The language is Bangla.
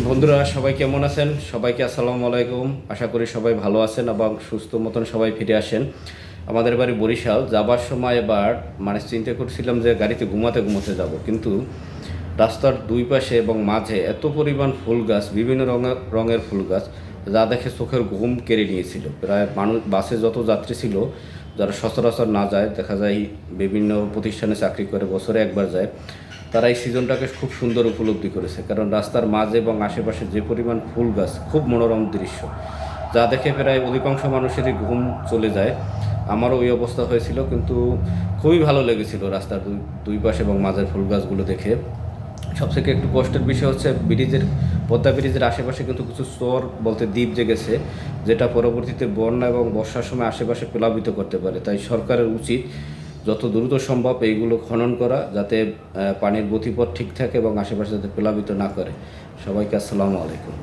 বন্ধুরা সবাই কেমন আছেন? সবাইকে আসসালামু আলাইকুম। আশা করি সবাই ভালো আছেন এবং সুস্থ মতন সবাই ফিরে আসেন। আমাদের বাড়ি বরিশাল। যাবার সময় এবার চিন্তা করছিলাম যে গাড়িতে ঘুমাতে ঘুমাতে যাব, কিন্তু রাস্তার দুই পাশে এবং মাঝে এত পরিমাণ ফুল গাছ, বিভিন্ন রঙের ফুল গাছ, যা দেখে চোখের ঘুম কেড়ে নিয়েছিল। প্রায় মানুষ, বাসে যত যাত্রী ছিল, যারা সচরাচর না যায়, দেখা যায় বিভিন্ন প্রতিষ্ঠানে চাকরি করে, বছরে একবার যায়, তারা এই সিজনটাকে খুব সুন্দর উপলব্ধি করেছে। কারণ রাস্তার মাঝে এবং আশেপাশে যে পরিমাণ ফুল গাছ, খুব মনোরম দৃশ্য, যা দেখে প্রায় অধিকাংশ মানুষেরই ঘুম চলে যায়। আমারও ওই অবস্থা হয়েছিল, কিন্তু খুবই ভালো লেগেছিল রাস্তার দুই পাশে এবং মাঝের ফুল গাছগুলো দেখে। সবথেকে একটু কষ্টের বিষয় হচ্ছে পদ্মা ব্রিজের আশেপাশে কিন্তু কিছু চর বলতে দ্বীপ জেগেছে, যেটা পরবর্তীতে বন্যা এবং বর্ষার সময় আশেপাশে প্লাবিত করতে পারে। তাই সরকারের উচিত যত দ্রুত সম্ভব এইগুলো খনন করা, যাতে পানির গতিপথ ঠিক থাকে এবং আশেপাশে যাতে প্লাবিত না করে। সবাইকে আসসালামু আলাইকুম।